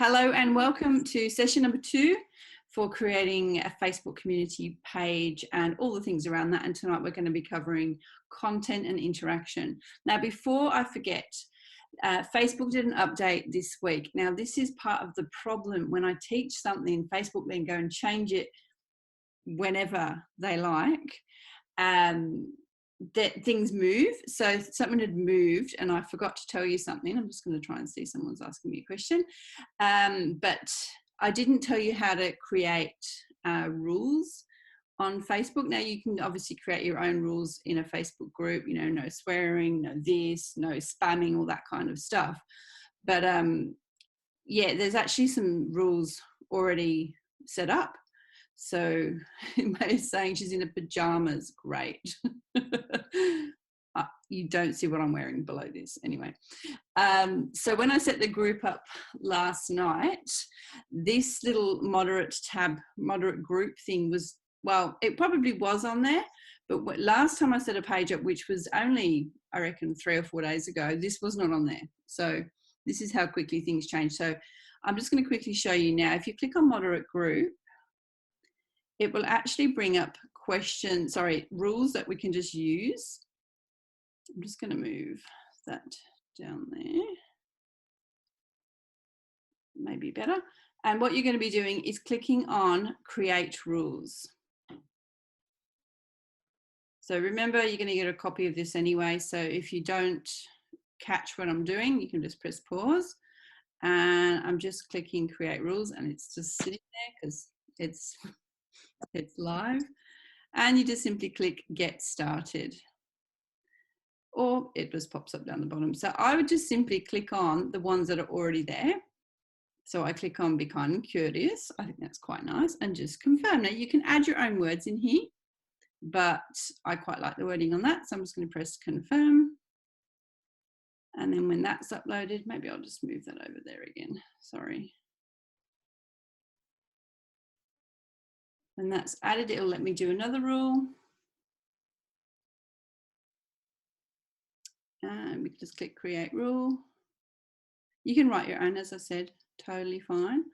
Hello and welcome to session number 2 for creating a Facebook community page and all the things around that. And tonight we're going to be covering content and interaction. Now, before I forget, Facebook did an update this week. Now, this is part of the problem. When I teach something, Facebook then go and change it whenever they like. That things move. So something had moved and I forgot to tell you something. I'm just going to try and see someone's asking me a question. But I didn't tell you how to create rules on Facebook. Now you can obviously create your own rules in a Facebook group, you know, no swearing, no this, no spamming, all that kind of stuff. But yeah, there's actually some rules already set up. So May's saying she's in her pajamas. Great. You don't see what I'm wearing below this anyway. So when I set the group up last night, this little moderate group thing was, well, it probably was on there, but last time I set a page up, which was only, I reckon, 3 or 4 days ago, this was not on there. So this is how quickly things change. So I'm just going to quickly show you now. If you click on moderate group, it will actually bring up rules that we can just use. I'm just going to move that down there. Maybe better. And what you're going to be doing is clicking on create rules. So remember, you're going to get a copy of this anyway. So if you don't catch what I'm doing, you can just press pause. And I'm just clicking create rules and it's just sitting there because it's live, and you just simply click get started, or it just pops up down the bottom. So I would just simply click on the ones that are already there. So I click on be kind and curious. I think that's quite nice, and just confirm. Now you can add your own words in here, but I quite like the wording on that, so I'm just going to press confirm. And then when that's uploaded, maybe I'll just move that over there again, sorry. When that's added, it'll let me do another rule. And we can just click create rule. You can write your own, as I said, totally fine.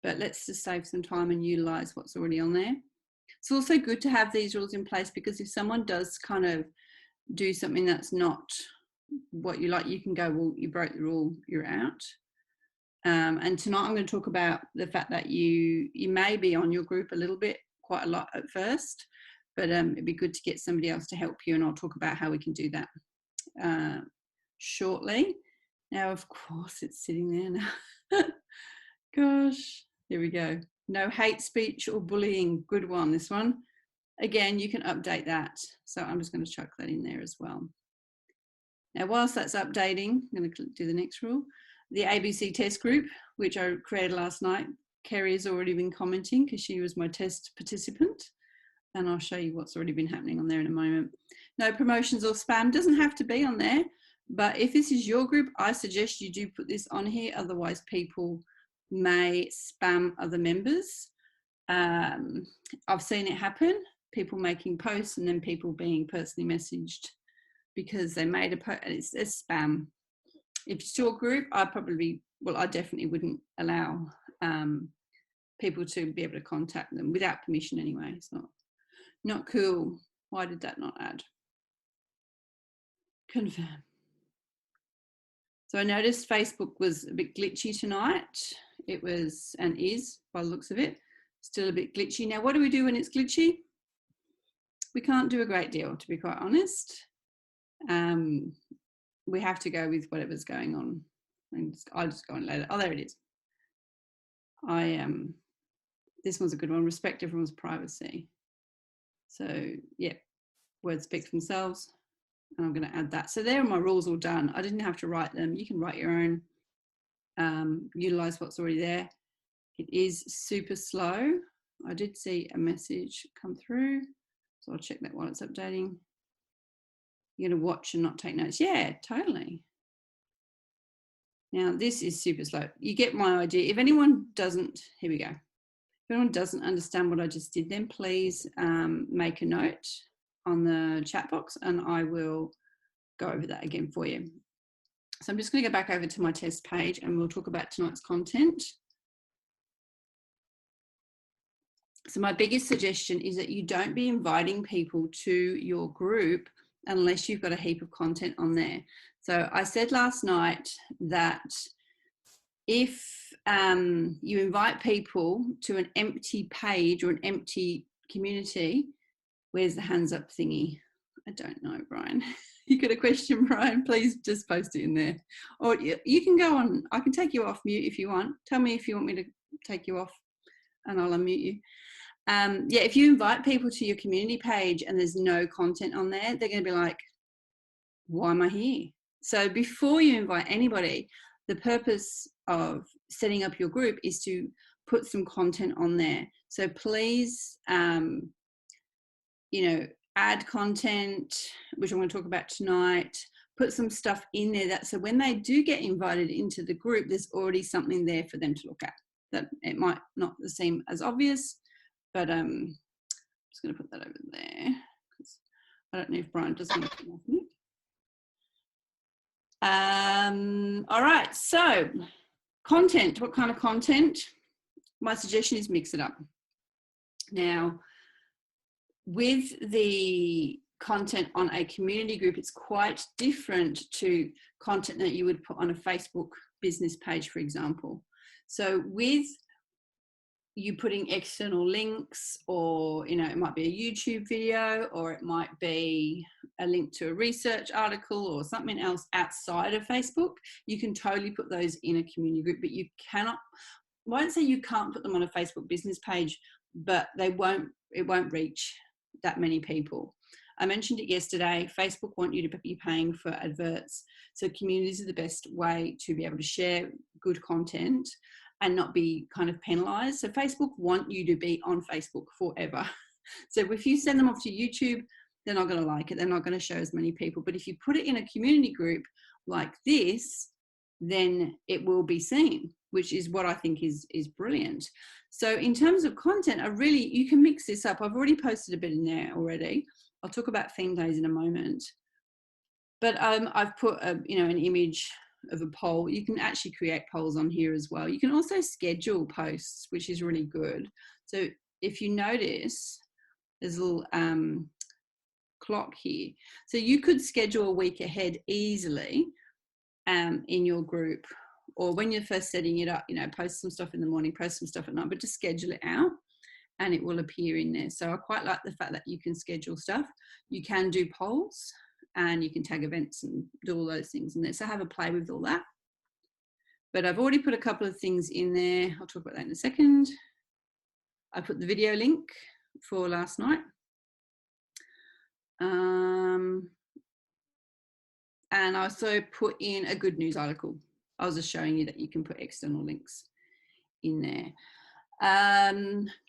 But let's just save some time and utilize what's already on there. It's also good to have these rules in place because if someone does kind of do something that's not what you like, you can go, well, you broke the rule, you're out. And tonight I'm going to talk about the fact that you may be on your group a little bit, quite a lot at first, but it'd be good to get somebody else to help you, and I'll talk about how we can do that shortly. Now, of course, it's sitting there now. Gosh, here we go. No hate speech or bullying. Good one, this one. Again, you can update that. So I'm just going to chuck that in there as well. Now, whilst that's updating, I'm going to do the next rule. The ABC test group, which I created last night, Kerry has already been commenting because she was my test participant, and I'll show you what's already been happening on there in a moment. No promotions or spam, doesn't have to be on there, but if this is your group, I suggest you do put this on here, otherwise people may spam other members. I've seen it happen, people making posts and then people being personally messaged because they made a post and it's spam. If it's your group, I definitely wouldn't allow people to be able to contact them without permission anyway. It's not cool. Why did that not add? Confirm. So I noticed Facebook was a bit glitchy tonight. It was, and is, by the looks of it, still a bit glitchy. Now, what do we do when it's glitchy? We can't do a great deal, to be quite honest. We have to go with whatever's going on. I'll just go on later. Oh, there it is. This one's a good one. Respect everyone's privacy. So yeah, words speak for themselves. And I'm going to add that. So there are my rules all done. I didn't have to write them. You can write your own. Utilize what's already there. It is super slow. I did see a message come through, so I'll check that while it's updating. You're going to watch and not take notes. Yeah, totally. Now this is super slow. You get my idea. If anyone doesn't, here we go. If anyone doesn't understand what I just did, then please make a note on the chat box and I will go over that again for you. So I'm just going to go back over to my test page and we'll talk about tonight's content. So my biggest suggestion is that you don't be inviting people to your group unless you've got a heap of content on there. So I said last night that if you invite people to an empty page or an empty community, where's the hands up thingy? I don't know, Brian. You got a question, Brian? Please just post it in there. Or you can go on. I can take you off mute if you want. Tell me if you want me to take you off and I'll unmute you. Yeah, if you invite people to your community page and there's no content on there, they're going to be like, why am I here? So before you invite anybody, the purpose of setting up your group is to put some content on there. So please, you know, add content, which I'm going to talk about tonight, put some stuff in there that so when they do get invited into the group, there's already something there for them to look at. That it might not seem as obvious, but I'm just going to put that over there. I don't know if Brian does want to come off mute. All right, so content, what kind of content? My suggestion is mix it up. Now, with the content on a community group, it's quite different to content that you would put on a Facebook business page, for example. So with you putting external links, or, you know, it might be a YouTube video, or it might be a link to a research article or something else outside of Facebook, you can totally put those in a community group, but you cannot, I won't say you can't put them on a Facebook business page, but it won't reach that many people. I mentioned it yesterday, Facebook want you to be paying for adverts. So communities are the best way to be able to share good content and not be kind of penalized. So Facebook want you to be on Facebook forever. So if you send them off to YouTube, they're not going to like it. They're not going to show as many people. But if you put it in a community group like this, then it will be seen, which is what I think is brilliant. So in terms of content, you can mix this up. I've already posted a bit in there already. I'll talk about theme days in a moment. But I've put an image of a poll. You can actually create polls on here as well. You can also schedule posts, which is really good. So if you notice, there's a little clock here. So you could schedule a week ahead easily in your group, or when you're first setting it up, you know, post some stuff in the morning, post some stuff at night, but just schedule it out and it will appear in there. So I quite like the fact that you can schedule stuff. You can do polls and you can tag events and do all those things in there. So have a play with all that. But I've already put a couple of things in there. I'll talk about that in a second. I put the video link for last night. And I also put in a good news article. I was just showing you that you can put external links in there.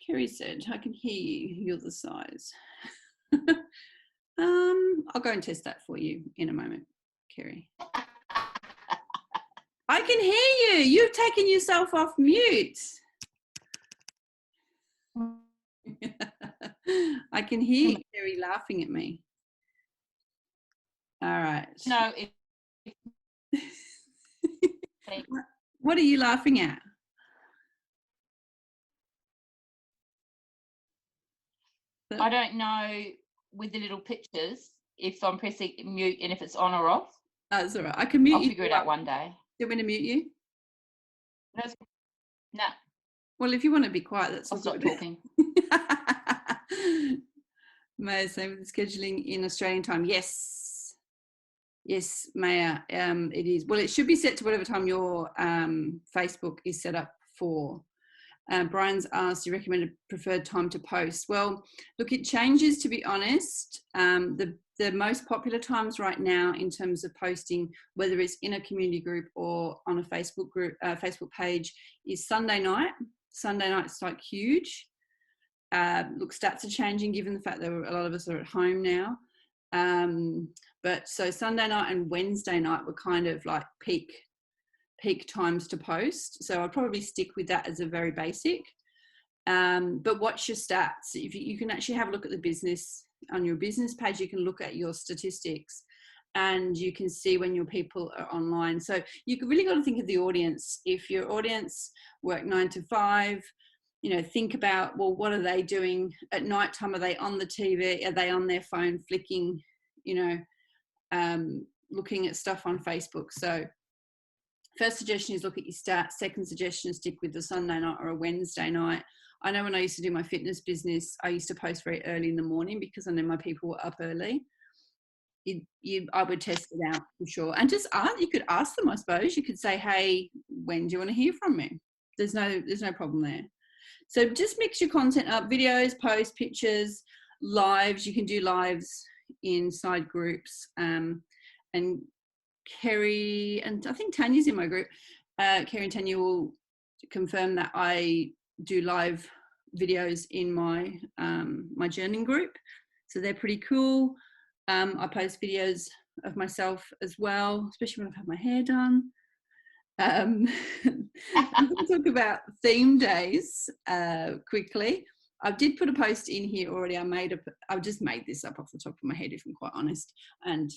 Kerry said, I can hear you, you're the size. I'll go and test that for you in a moment, Kerry. I can hear you. You've taken yourself off mute. I can hear Kerry laughing at me. All right. No. What are you laughing at? I don't know with the little pictures if I'm pressing mute and if it's on or off. That's all right. I can mute you. I'll figure it out one day. Do you want me to mute you? No. Well, if you want to be quiet, that's I'll stop talking. Maya, same with the scheduling in Australian time. Yes. Yes, Maya, it is. Well, it should be set to whatever time your Facebook is set up for. Brian's asked, you recommend a preferred time to post? Well, look, it changes, to be honest. The most popular times right now in terms of posting, whether it's in a community group or on a Facebook group, Facebook page, is Sunday night. Sunday night's like huge. Look, stats are changing given the fact that a lot of us are at home now. But so Sunday night and Wednesday night were kind of like peak times to post. So I'd probably stick with that as a very basic. But watch your stats. If you can actually have a look at the business, on your business page, you can look at your statistics and you can see when your people are online. So you really got to think of the audience. If your audience work 9 to 5, think about, well, what are they doing at night time? Are they on the TV? Are they on their phone flicking, looking at stuff on Facebook? So first suggestion is look at your stats. Second suggestion is stick with the Sunday night or a Wednesday night. I know when I used to do my fitness business, I used to post very early in the morning because I knew my people were up early. I would test it out for sure. And just you could ask them, I suppose. You could say, hey, when do you want to hear from me? There's no problem there. So just mix your content up, videos, posts, pictures, lives. You can do lives inside groups. And Kerry, and I think Tanya's in my group. Kerry and Tanya will confirm that I do live videos in my my journaling group. So they're pretty cool. I post videos of myself as well, especially when I've had my hair done. I'm going to talk about theme days quickly. I did put a post in here already. I just made this up off the top of my head, if I'm quite honest. And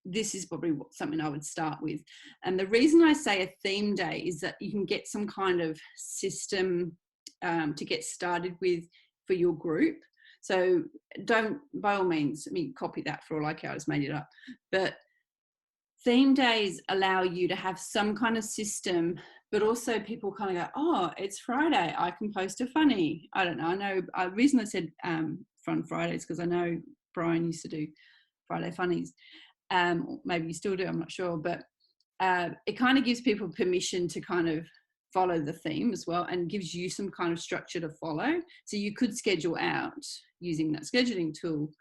this is probably something I would start with. And the reason I say a theme day is that you can get some kind of system to get started with for your group. So don't, by all means, copy that for all I care. I just made it up. But theme days allow you to have some kind of system, but also people kind of go, oh, it's Friday, I can post a funny. I don't know. I know the reason I said Fun Fridays because I know Brian used to do Friday funnies. Maybe you still do, I'm not sure. But it kind of gives people permission to kind of follow the theme as well, and gives you some kind of structure to follow. So you could schedule out using that scheduling tool,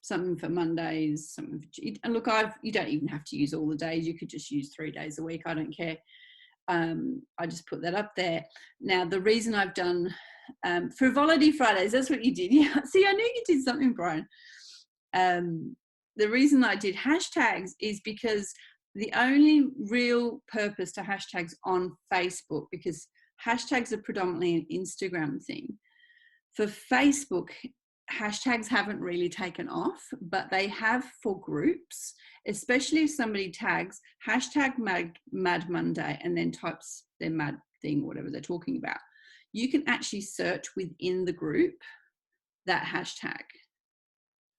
something for Mondays, something for, and look, you don't even have to use all the days. You could just use 3 days a week. I don't care. I just put that up there. Now, the reason I've done Frivolity Fridays, that's what you did. Yeah. See, I knew you did something, Brian. The reason I did hashtags is because the only real purpose to hashtags on Facebook, because hashtags are predominantly an Instagram thing. For Facebook, hashtags haven't really taken off, but they have for groups, especially if somebody tags hashtag Mad Monday and then types their mad thing, whatever they're talking about. You can actually search within the group that hashtag,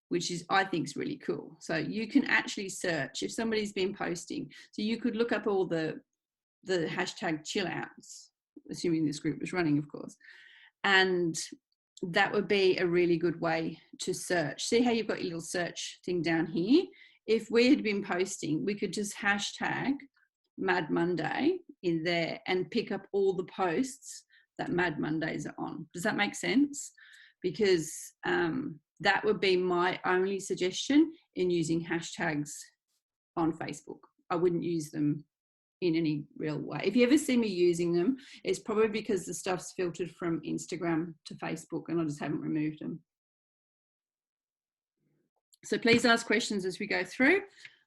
which is, I think, is really cool. So you can actually search if somebody's been posting. So you could look up all the hashtag chill outs, assuming this group was running, of course. And that would be a really good way to search. See how you've got your little search thing down here? If we had been posting, we could just hashtag Mad Monday in there and pick up all the posts that Mad Mondays are on. Does that make sense? Because that would be my only suggestion in using hashtags on Facebook. I wouldn't use them in any real way. If you ever see me using them, it's probably because the stuff's filtered from Instagram to Facebook and I just haven't removed them. So please ask questions as we go through.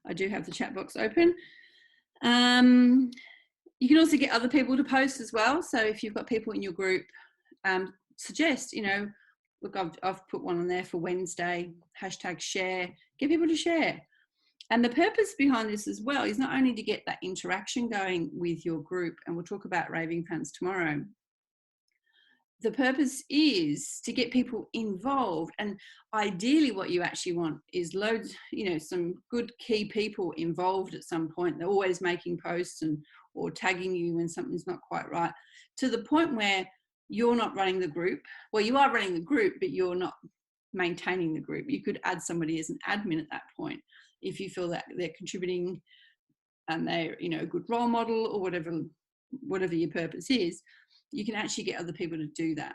I do have the chat box open. You can also get other people to post as well. So if you've got people in your group, suggest, look, I've put one on there for Wednesday, hashtag share, get people to share. And the purpose behind this as well is not only to get that interaction going with your group, and we'll talk about raving fans tomorrow. The purpose is to get people involved, and ideally what you actually want is loads, some good key people involved at some point. They're always making posts or tagging you when something's not quite right, to the point where you're not running the group. Well, you are running the group, but you're not maintaining the group. You could add somebody as an admin at that point if you feel that they're contributing and they're, a good role model or whatever your purpose is. You can actually get other people to do that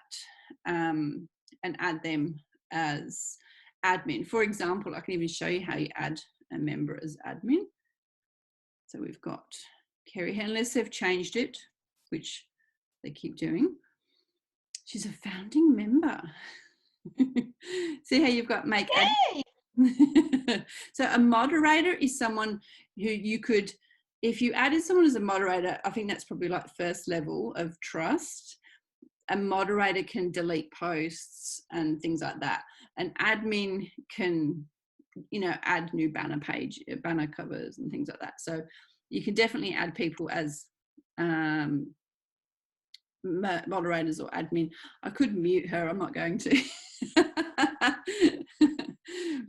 and add them as admin. For example, I can even show you how you add a member as admin. So we've got Kerry, unless they've changed it, which they keep doing. She's a founding member. See how you've got make admin? So a moderator is someone who you could, if you added someone as a moderator, I think that's probably like first level of trust. A moderator can delete posts and things like that. An admin can, add new banner covers and things like that. So you can definitely add people as moderators or admin. I could mute her, I'm not going to.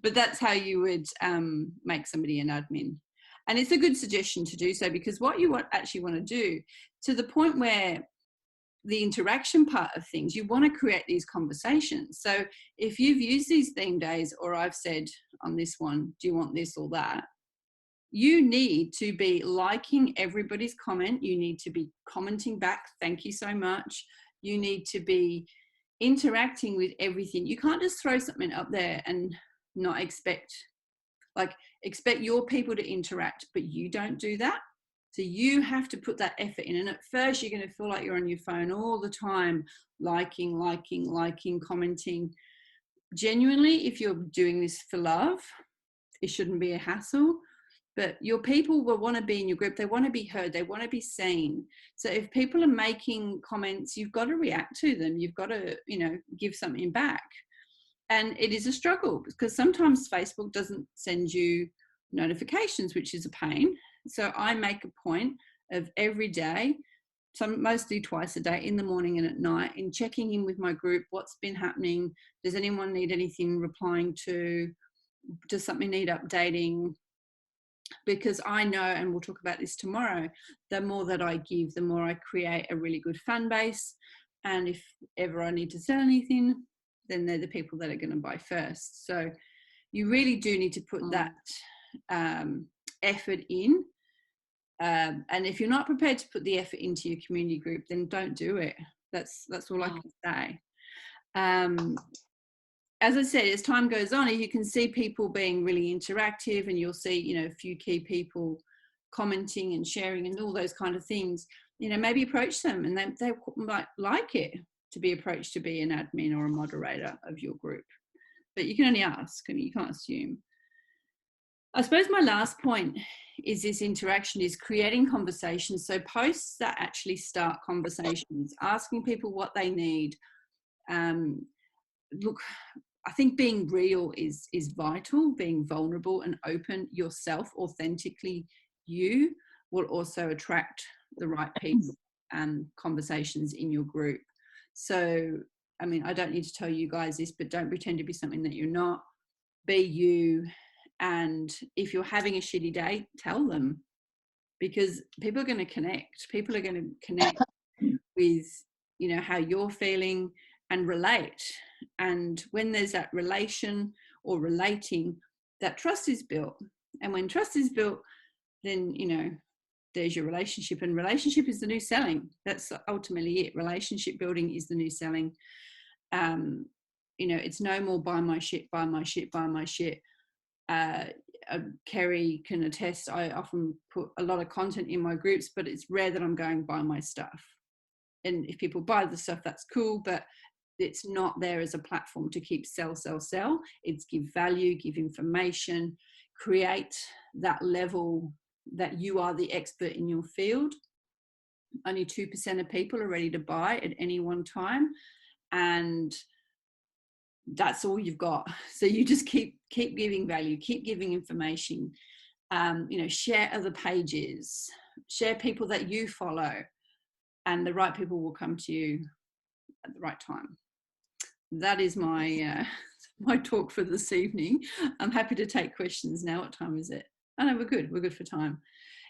But that's how you would make somebody an admin. And it's a good suggestion to do so, because what you actually want to do, to the point where the interaction part of things, you want to create these conversations. So if you've used these theme days, or I've said on this one, do you want this or that? You need to be liking everybody's comment. You need to be commenting back, thank you so much. You need to be interacting with everything. You can't just throw something up there and not expect your people to interact, but you don't do that. So you have to put that effort in. And at first you're going to feel like you're on your phone all the time, liking, commenting. Genuinely, if you're doing this for love, it shouldn't be a hassle. But your people will want to be in your group. They want to be heard. They want to be seen. So if people are making comments, you've got to react to them. You've got to, give something back. And it is a struggle, because sometimes Facebook doesn't send you notifications, which is a pain. So I make a point of every day, mostly twice a day, in the morning and at night, in checking in with my group. What's been happening? Does anyone need anything replying to? Does something need updating? Because I know, and we'll talk about this tomorrow, the more that I give, the more I create a really good fan base. And if ever I need to sell anything, then they're the people that are going to buy first. So you really do need to put that effort in. And if you're not prepared to put the effort into your community group, then don't do it. That's all I can say. As I said, as time goes on, you can see people being really interactive, and you'll see, a few key people commenting and sharing and all those kind of things. Maybe approach them, and they might like it to be approached to be an admin or a moderator of your group. But you can only ask, and you can't assume. I suppose my last point is this interaction is creating conversations. So posts that actually start conversations, asking people what they need. Look, I think being real is vital. Being vulnerable and open yourself, authentically you, will also attract the right people and conversations in your group. So, I don't need to tell you guys this, but don't pretend to be something that you're not. Be you. And if you're having a shitty day, tell them, because people are going to connect. People are going to connect with, how you're feeling and relate. And when there's that relation or relating, that trust is built. And when trust is built, then, there's your relationship, and relationship is the new selling. That's ultimately it. Relationship building is the new selling. It's no more buy my shit. Kerry can attest, I often put a lot of content in my groups, but it's rare that I'm going buy my stuff. And if people buy the stuff, that's cool, but it's not there as a platform to keep sell. It's give value, give information, create that level that you are the expert in your field. Only 2% of people are ready to buy at any one time, and that's all you've got. So you just keep giving value, keep giving information, share other pages, share people that you follow, and the right people will come to you at the right time. That is my my talk for this evening. I'm happy to take questions now. What time is it? Oh no, we're good for time.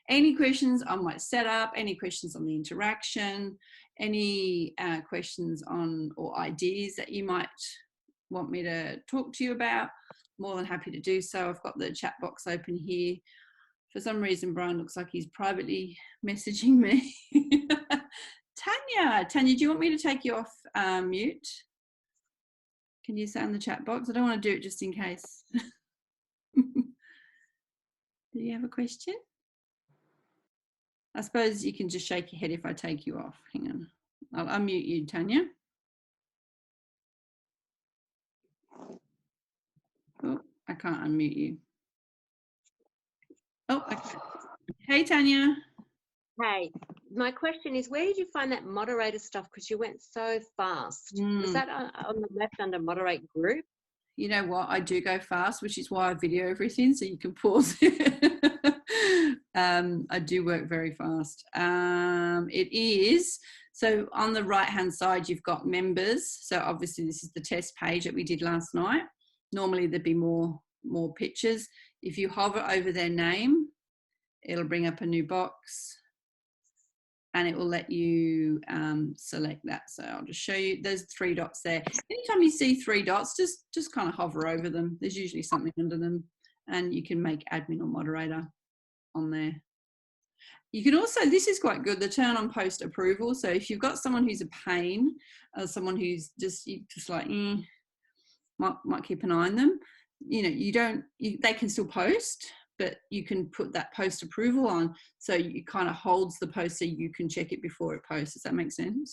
Any questions on my setup, any questions on the interaction, any questions on or ideas that you might want me to talk to you about, more than happy to do so. I've got the chat box open here. For some reason, Brian looks like he's privately messaging me. Tanya, do you want me to take you off mute? Can you say in the chat box? I don't want to do it just in case. Do you have a question? I suppose you can just shake your head if I take you off. Hang on. I'll unmute you, Tanya. Oh, I can't unmute you. Oh, okay. Hey, Tanya. Hey, my question is, where did you find that moderator stuff? Because you went so fast. Was that on the left under moderate group? You know what? I do go fast, which is why I video everything, so you can pause it. I do work very fast. It is, So on the right-hand side, you've got members. So obviously this is the test page that we did last night. Normally there'd be more pictures. If you hover over their name, it'll bring up a new box and it will let you select that. So I'll just show you, there's 3 dots there. Anytime you see 3 dots, just kind of hover over them. There's usually something under them and you can make admin or moderator on there. You can also, this is quite good, the turn on post approval. So if you've got someone who's a pain, someone who's just like, might keep an eye on them, you know, they can still post, but you can put that post approval on. So it kind of holds the post so you can check it before it posts. Does that make sense?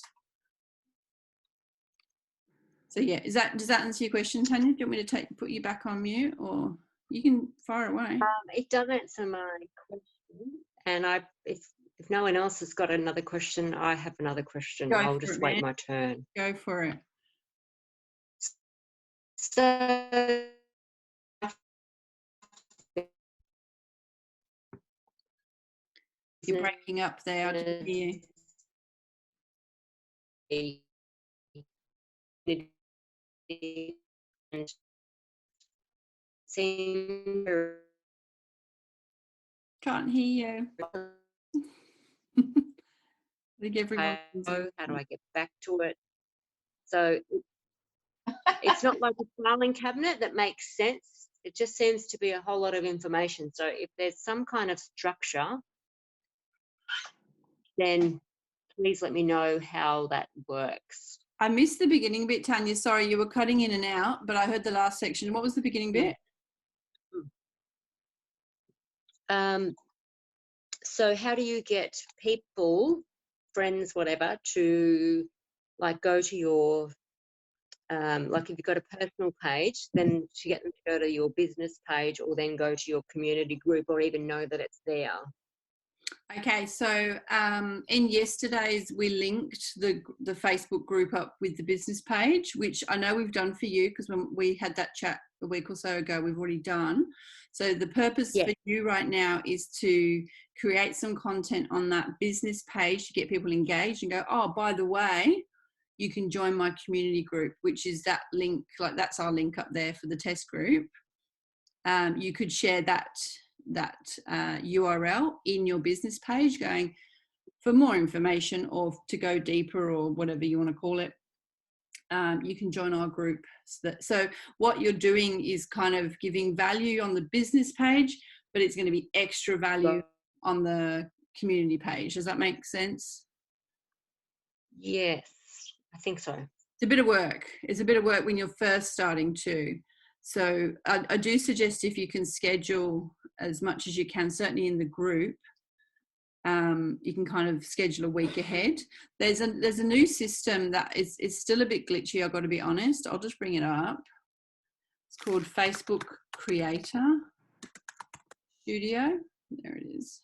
So yeah, does that answer your question, Tanya? Do you want me to put you back on mute, or you can fire away? It does answer my question. And if no one else has got another question, I have another question. I'll just wait my turn. Go for it. So you're breaking up there. I didn't hear you. Can't hear you. I think everyone. How do I get back to it? So it's not like a filing cabinet that makes sense. It just seems to be a whole lot of information. So if there's some kind of structure, then please let me know how that works. I missed the beginning bit, Tanya. Sorry, you were cutting in and out, but I heard the last section. What was the beginning bit? So how do you get people, friends, whatever, to like go to your, like if you've got a personal page, then to get them to go to your business page or then go to your community group or even know that it's there? Okay, so in yesterday's we linked the Facebook group up with the business page, which I know we've done for you because when we had that chat a week or so ago, we've already done. So the purpose for you right now is to create some content on that business page to get people engaged and go, oh, by the way, you can join my community group, which is that link, like that's our link up there for the test group. You could share that URL in your business page going for more information or to go deeper or whatever you want to call it. You can join our group. So what you're doing is kind of giving value on the business page, but it's going to be extra value on the community page. Does that make sense? Yes, I think so. It's a bit of work. It's a bit of work when you're first starting too. So I do suggest if you can schedule as much as you can, certainly in the group, you can kind of schedule a week ahead. There's a new system that is still a bit glitchy, I've got to be honest. I'll just bring it up. It's called Facebook Creator Studio. There it is.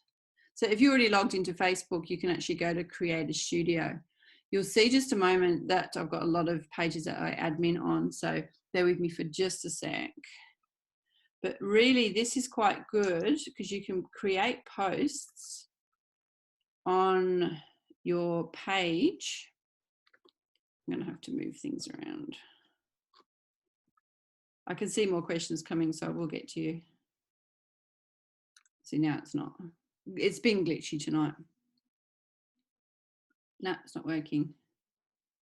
So if you're already logged into Facebook, you can actually go to Creator Studio. You'll see just a moment that I've got a lot of pages that I admin on, so bear with me for just a sec. But really, this is quite good because you can create posts on your page. I'm going to have to move things around. I can see more questions coming, so I will get to you. See, now it's not. It's been glitchy tonight. No, it's not working.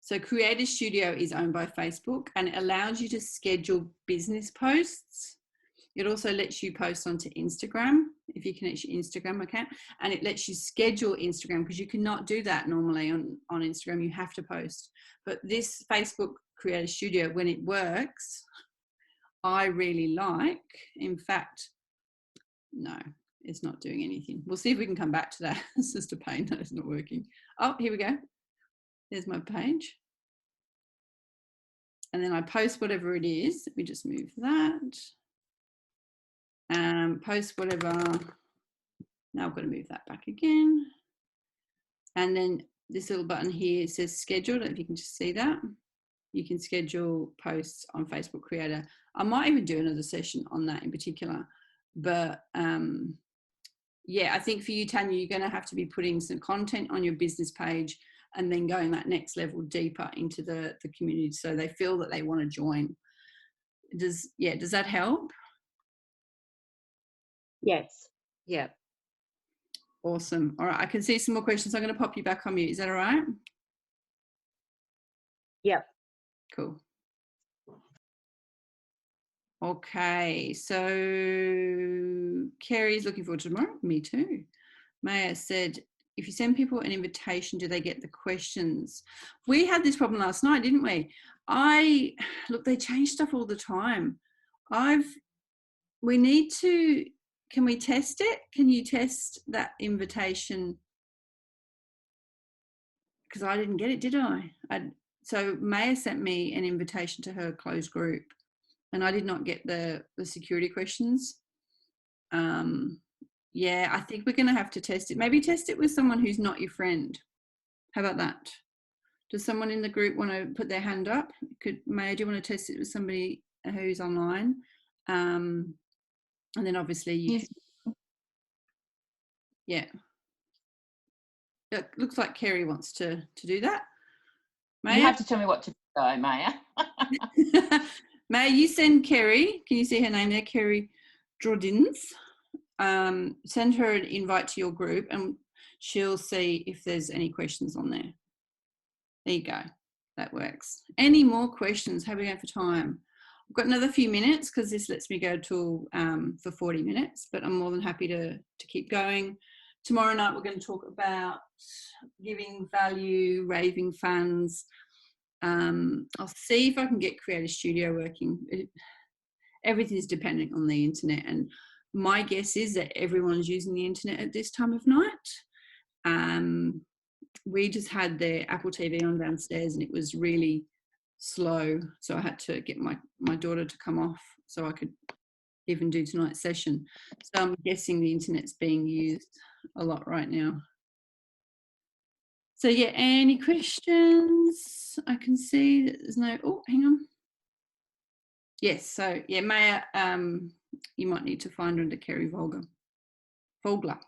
So Creator Studio is owned by Facebook and it allows you to schedule business posts. It also lets you post onto Instagram if you connect your Instagram account, and it lets you schedule Instagram because you cannot do that normally on Instagram. You have to post. But this Facebook Creator Studio, when it works, I really like. In fact, no, it's not doing anything. We'll see if we can come back to that. It's just a pain that it's not working. Oh, here we go. There's my page. And then I post whatever it is. Let me just move that. Post whatever. Now I've got to move that back again. And then this little button here says schedule. I don't know if you can just see that. You can schedule posts on Facebook Creator. I might even do another session on that in particular. But yeah, I think for you, Tanya, you're going to have to be putting some content on your business page and then going that next level deeper into the community so they feel that they want to join. Does that help? Yes. Yeah. Awesome. All right, I can see some more questions. I'm going to pop you back on mute. Is that all right? Yep. Cool. Okay, so Kerry's looking forward to tomorrow. Me too. Maya said, if you send people an invitation, do they get the questions? We had this problem last night, didn't we? Look, they change stuff all the time. We need to, can we test it? Can you test that invitation? Because I didn't get it, did I? So Maya sent me an invitation to her closed group, and I did not get the security questions. Yeah, I think we're going to have to test it. Maybe test it with someone who's not your friend. How about that? Does someone in the group want to put their hand up? Maya, do you want to test it with somebody who's online? And then obviously you Yes. Yeah. It looks like Kerry wants to do that. Maya? You have to tell me what to do, though, Maya. Maya, you send Kerry, can you see her name there? Kerry Drodins. Send her an invite to your group and she'll see if there's any questions on there. There you go. That works. Any more questions? How are we going for time? I've got another few minutes because this lets me go till for 40 minutes, but I'm more than happy to keep going. Tomorrow night we're going to talk about giving value, raving fans. I'll see if I can get Creator Studio working. Everything's dependent on the internet, and my guess is that everyone's using the internet at this time of night. We just had the Apple TV on downstairs and it was really slow, so I had to get my daughter to come off so I could even do tonight's session. So I'm guessing the internet's being used a lot right now. So yeah, any questions? I can see that there's no, oh, hang on. Yes, so yeah, Maya, you might need to find her under Kerry Vogler. Bugler.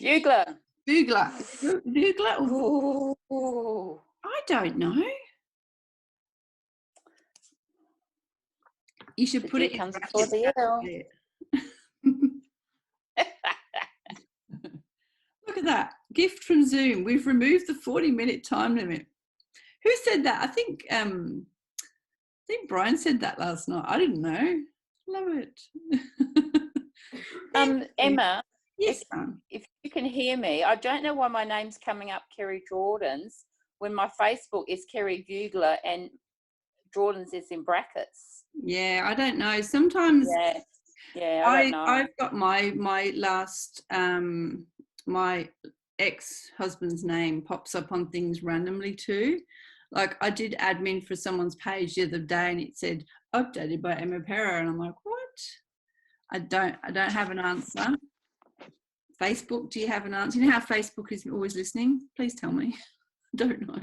Ooh. I don't know. You should put it in Comes before the L. Look at that. Gift from Zoom. We've removed the 40-minute time limit. Who said that? I think Brian said that last night. I didn't know. Love it. Emma, yes, if you can hear me, I don't know why my name's coming up Kerry Jordans when my Facebook is Kerry Bugler and Jordans is in brackets. Yeah, I don't know. Sometimes I don't know. I've got my last my ex-husband's name pops up on things randomly too. Like I did admin for someone's page the other day and it said updated by Emma Perro, and I'm like, what? I don't have an answer. Facebook, do you have an answer? You know how Facebook is always listening? Please tell me. I don't know.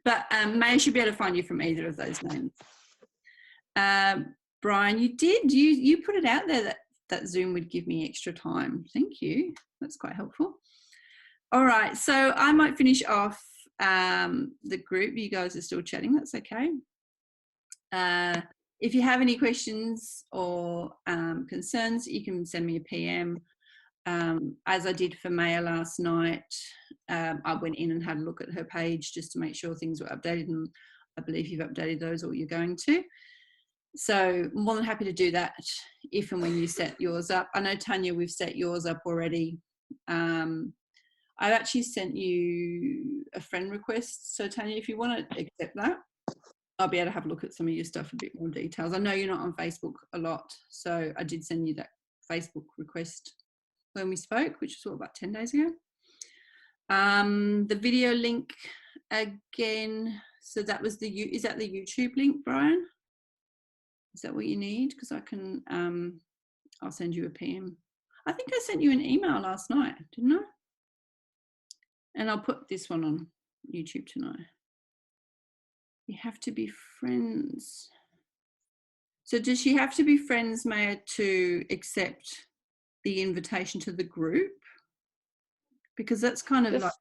But May should be able to find you from either of those names. Brian, you put it out there that Zoom would give me extra time. Thank you. That's quite helpful. All right, so I might finish off the group. You guys are still chatting. That's okay. If you have any questions or concerns, you can send me a PM. As I did for Maya last night, I went in and had a look at her page just to make sure things were updated, and I believe you've updated those or you're going to. So more than happy to do that if and when you set yours up. I know, Tanya, we've set yours up already. I've actually sent you a friend request. So Tanya, if you want to accept that, I'll be able to have a look at some of your stuff in a bit more details. I know you're not on Facebook a lot, so I did send you that Facebook request when we spoke, which was about 10 days ago. The video link again, so that was is that the YouTube link, Brian? Is that what you need? Because I can, I'll send you a PM. I think I sent you an email last night, didn't I? And I'll put this one on YouTube tonight. You have to be friends. So does she have to be friends, Maya, to accept the invitation to the group? Because that's kind of like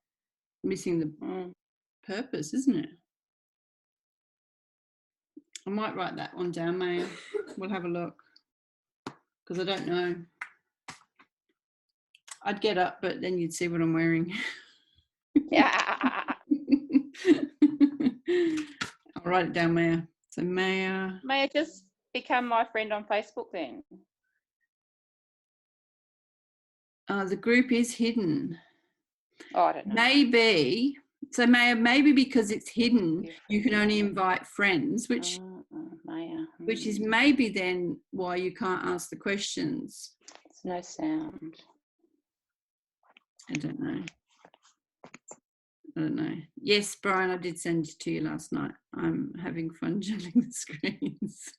missing the purpose, isn't it? I might write that one down, Maya. We'll have a look, because I don't know. I'd get up, but then you'd see what I'm wearing. Yeah. I'll write it down, Maya. So Maya. May I just become my friend on Facebook then? The group is hidden. Oh, I don't know. Maybe. So Maya, maybe because it's hidden, you can only invite friends, which Maya. is maybe then why you can't ask the questions. It's no sound. I don't know. Yes, Brian, I did send it to you last night. I'm having fun juggling the screens.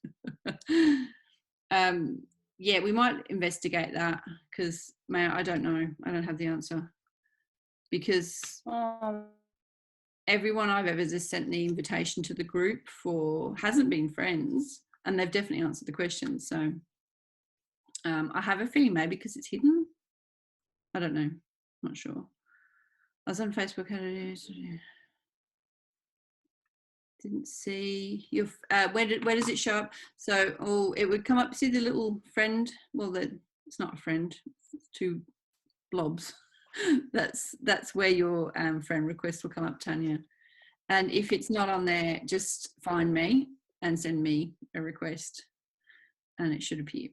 Yeah, we might investigate that, because Maya, I don't know. I don't have the answer, because everyone I've ever just sent the invitation to the group for hasn't been friends, and they've definitely answered the questions. So I have a feeling maybe because it's hidden. I don't know. Not sure. I was on Facebook. How did it? Didn't see your. Where does it show up? So it would come up. See the little friend. Well, it's not a friend. It's two blobs. That's where your friend request will come up, Tanya. And if it's not on there, just find me and send me a request, and it should appear.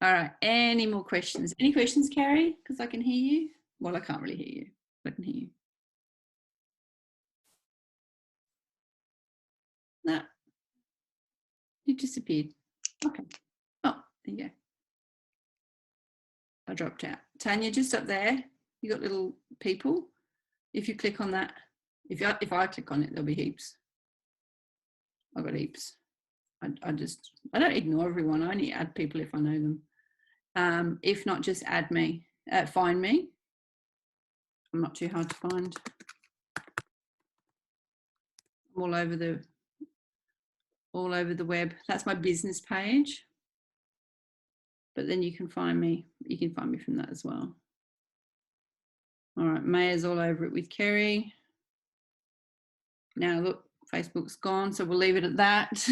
All right. Any more questions? Any questions, Carrie? Because I can hear you. Well, I can't really hear you. I can hear you. No. You disappeared. Okay. Oh, there you go. I dropped out. Tanya, just up there, you got little people. If you click on that, if I click on it, there'll be heaps. I've got heaps. I don't ignore everyone. I only add people if I know them. If not, just add me. Find me. I'm not too hard to find. I'm all over the web. That's my business page. But then you can find me. You can find me from that as well. All right, Maya's all over it with Kerry. Now look, Facebook's gone, so we'll leave it at that.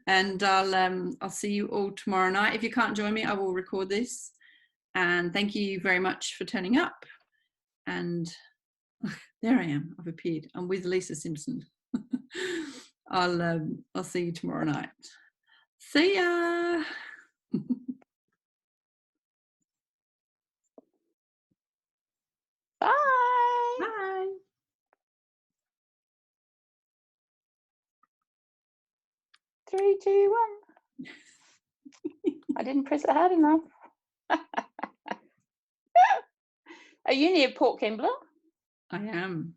And I'll see you all tomorrow night. If you can't join me, I will record this. And thank you very much for turning up. And there I am. I've appeared. I'm with Lisa Simpson. I'll see you tomorrow night. See ya. Bye. Bye. 3, 2, 1. I didn't press it hard enough. Are you near Port Kembla? I am.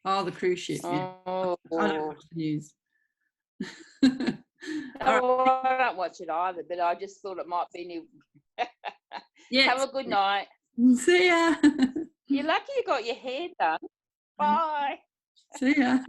Oh, the cruise ship. Yeah. Oh. I don't watch the news. Oh, I don't watch it either, but I just thought it might be new. Yeah. Have a good night. See ya. You're lucky you got your hair done. Bye. See ya.